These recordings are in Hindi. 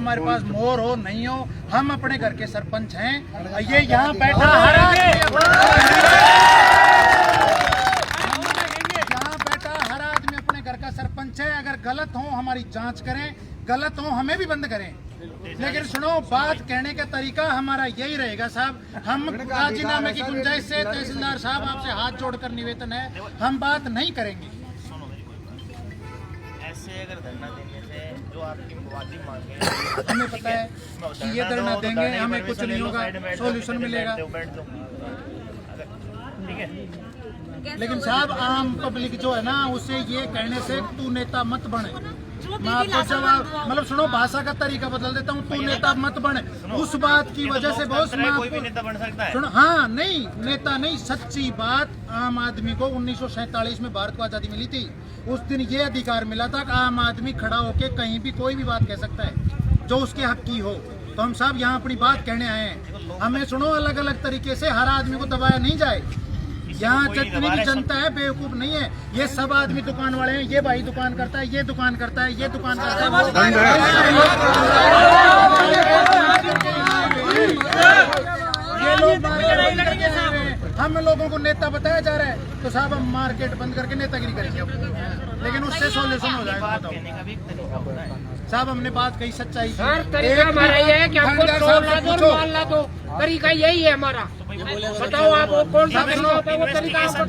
हमारे पास मोर हो नहीं हो, हम अपने घर के सरपंच हैं। ये यहाँ बैठा हर आदमी अपने घर का सरपंच है। अगर गलत हो हमारी जांच करें, गलत हो हमें भी बंद करें। लेकिन सुनो, बात कहने का तरीका हमारा यही रहेगा साहब। हम राजीनामे की गुंजाइश से तहसीलदार साहब आपसे हाथ जोड़कर निवेदन है, हम बात नहीं करेंगे। ऐसे अगर धरना देने से जो आपकी वादी मांगे, हमें पता है कि ये धरना देंगे हमें कुछ नहीं होगा, सॉल्यूशन मिलेगा। ठीक है, लेकिन साहब आम पब्लिक जो है ना, उसे ये कहने से तू नेता मत बने, मैं आपको जवाब मतलब सुनो, भाषा का तरीका बदल देता हूँ, तू नेता मत बने। उस बात की वजह से बहुत कोई भी नेता बन सकता है। सुनो, हाँ नहीं नेता नहीं, सच्ची बात। आम आदमी को 1947 में भारत को आजादी मिली थी, उस दिन ये अधिकार मिला था कि आम आदमी खड़ा होके कहीं भी कोई भी बात कह सकता है जो उसके हक की हो। तो हम साहब यहाँ अपनी बात कहने आए हैं। हमें सुनो, अलग अलग तरीके से हर आदमी को दबाया नहीं जाए। यहाँ जितनी भी जनता है बेवकूफ नहीं है। ये सब आदमी दुकान वाले हैं, ये भाई दुकान करता है, ये दुकान करता है, ये दुकान करता है, ये लोग हम लोगों को नेता बताया जा रहा है। तो साहब हम मार्केट बंद करके नेतागिरी करेंगे अब, लेकिन उससे सॉल्यूशन हो जाएगा। साहब हमने बात कही, सच्चाई तरीका हमारा ये है कि हमको मान ला दो, तरीका यही है हमारा। बताओ आप कौन सा करना होता है वो तरीका आपको।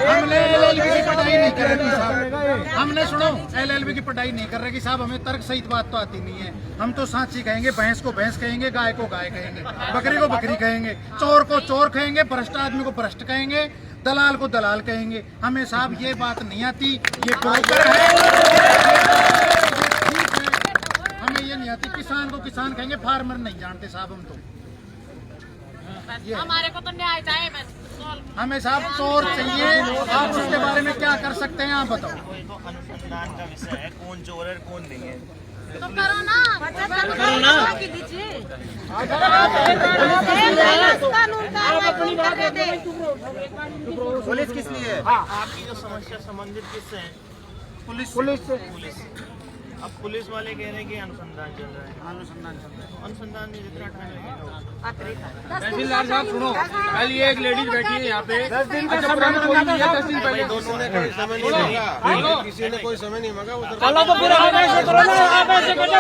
हमने LLB की पढ़ाई नहीं कर रही साहब, हमने सुनो LLB की पढ़ाई नहीं कर रही साहब। हमें तर्क सहित बात तो आती नहीं है। हम तो सांची कहेंगे, भैंस को भैंस कहेंगे, गाय को गाय कहेंगे, बकरी को बकरी कहेंगे, चोर को चोर कहेंगे, भ्रष्ट आदमी को भ्रष्ट कहेंगे, दलाल को दलाल कहेंगे। हमें साहब ये बात नहीं आती, ये ब्रोकर है, हमें ये नहीं आती। किसान को किसान कहेंगे, फार्मर नहीं जानते साहब हम तो। हमारे को तो न्याय चाहिए, हमें साहब चोर चाहिए। आप उसके बारे में क्या कर सकते हैं आप बताओ। कोई तो अनुसंधान का विषय है, कौन चोर है कौन नहीं है। तो करो ना, पुलिस किस लिए है? आपकी जो समस्या संबंधित किससे है? पुलिस। अब पुलिस वाले कह रहे हैं कि अनुसंधान चल रहा है। अनुसंधान चल रहा है। अनुसंधान में जितना टाइम लगेगा। तहसीलदार साहब सुनो, कल ये एक लेडीज बैठी है यहाँ पे, 10 दिन का समय दोनों ने कोई समय नहीं मांगा, किसी ने कोई समय नहीं मांगा। चलो तो फिर आप ऐसे करो ना, आप ऐसे करो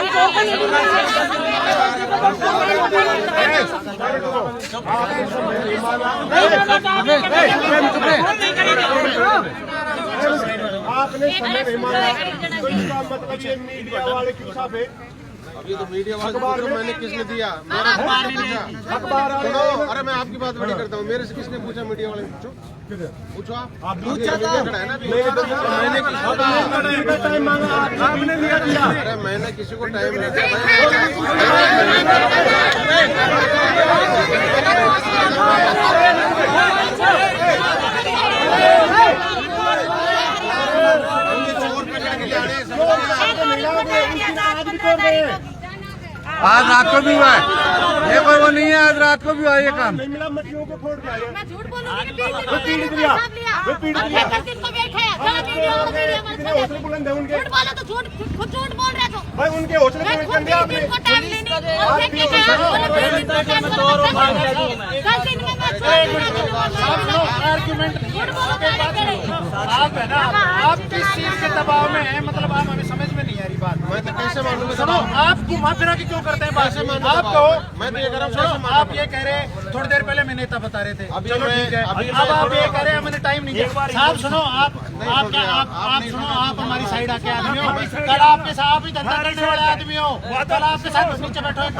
आपने समय नहीं मांगा, तो इसका मतलब ये मीडिया वाले क्यों साफ है? अब ये तो मीडिया वाले को मैंने किसने दिया? मेरा अखबार। अरे मैं आपकी बात बड़ी करता हूँ, मेरे से किसने पूछा? मीडिया वाले पूछो आप पूछा था। मैंने टाइम मांगा, आपने दिया। अरे मैंने किसी को टाइम नहीं दिया। आज रात को भी हुआ है, ये कोई वो नहीं है, आज रात को भी हुआ ये काम। नहीं मिला, मछलियों को छोड़ के आया। मैं झूठ बोलूंगी, पीट दिया। हौसले बुलंद है उनके। झूठ बोलो तो झूठ, खुद झूठ बोल रहे हो। भाई उनके हौसले को कर दिया आपने। टाइम लेनी, 10 दिन में आप है ना, आप किस चीज के दबाव में हैं, मतलब आप हमें समझ में नहीं आ रही बात। मैं तो कैसे मानूंगा? सुनो, आप घुमा फिरा के क्यों करते हैं बात? आप कहो, मैं तो ये कह रहा हूँ, आप ये कह रहे थोड़ी देर पहले मैं नेता बता रहे थे, चलो ठीक है। अब आप ये कह रहे हैं मैंने टाइम नहीं दिया। साहब सुनो, आप सुनो, आप हमारी साइड आके आदमी हो। कल आपके साथ आप ही धंधा करने वाले आदमी हो, कल आपके साथ नीचे बैठो एक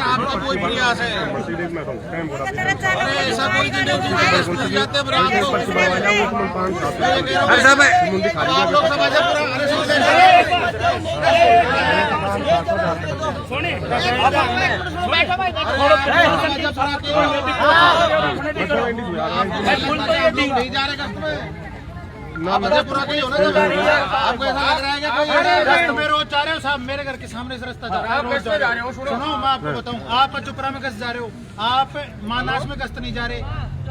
आपका कोई प्रयास है ऐसा कोई जाते आप लोग समझ नहीं जा रहे आप मधेपुरा के हो ना, आपको ऐसा लग रहा है कि कोई गश्त में रोज जा रहे हो साहब, मेरे घर के सामने से रास्ता जा रहा है, रोज जा रहे हो। सुनो मैं आपको बताऊं, आप चुपरा में गश्त जा रहे हो, आप मानास में गश्त नहीं जा रहे,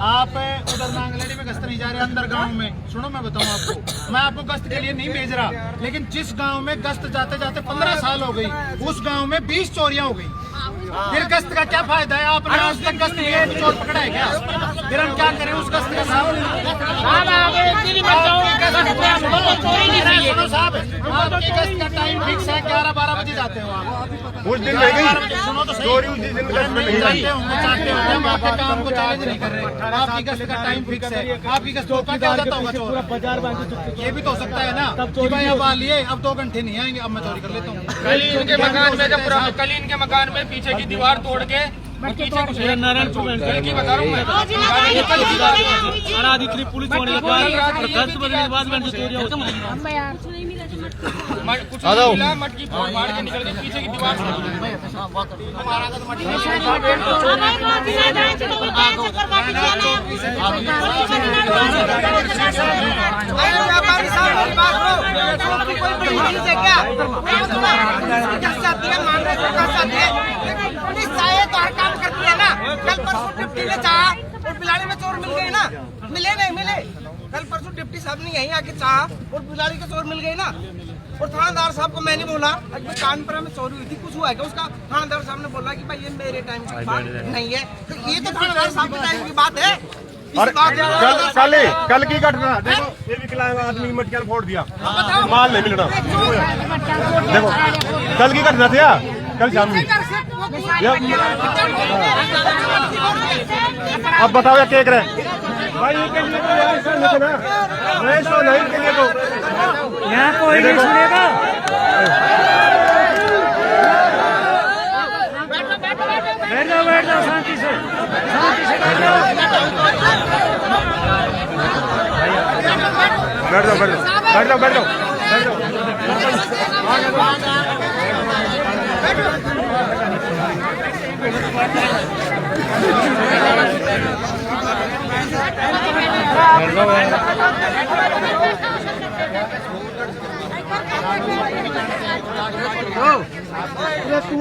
आप उधर नांगलेडी में गश्त नहीं जा रहे, अंदर गांव में। सुनो मैं बताऊं आपको, मैं आपको गश्त के लिए नहीं भेज रहा, लेकिन जिस गांव में गश्त जाते जाते 15 साल हो गई, उस गांव में 20 चोरियां हो गई। फिर गश्त का क्या फायदा है? आपने आज तक गश्त किए तो चोर पकड़ा है क्या? फिर हम क्या करें उस गश्त का? साहब सुनो साहब, आपकी गश्त का टाइम फिक्स है, 11-12 बजे जाते हो आप। उस दिन नहीं सुनो तो सही, चोरी उस दिन नहीं जानते होंगे हम आपके काम को चैलेंज नहीं कर रहे। आपकी गश्त का टाइम फिक्स है, आपकी गश्त धोखा क्या जाता होगा चोर? ये भी तो हो सकता है ना कि भाई अब आ लिए, अब 2 घंटे नहीं आएंगे, अब मैं चोरी कर लेता हूँ। कल इनके मकान में पीछे की दीवार तोड़ के पीछे कुछ नारायणपुर की बता रहा हूँ मैं। पुलिस कुछ मिला, मटकी फोड़ मार के निकल के पीछे की दीवार कल परसों डिप्टी ने चाहा और बिलाड़ी में चोर मिल गए ना, मिले नहीं मिले। कल परसों डिप्टी साहब ने यहीं आके चाहा और बिलाड़ी के चोर मिल गए ना। और थानेदार साहब को मैंने बोला कानपुरा में चोरी हुई थी, कुछ हुआ है क्या? उसका थानेदार साहब ने बोला कि भाई ये मेरे टाइम की बात नहीं है, तो ये तो थानेदार साहब के टाइम की बात है। कल की घटना देखो, ये विकलांग आदमी मटकियां फोड़ दिया, माल नहीं मिलना। देखो कल की घटना थी, कल शाम में। अब बताओ या केक रहे भाई, ये के लिए तो नहीं के लिए तो यहाँ कोई नहीं सुनेगा। बैठ जाओ शांति से बैठ जाओ। तू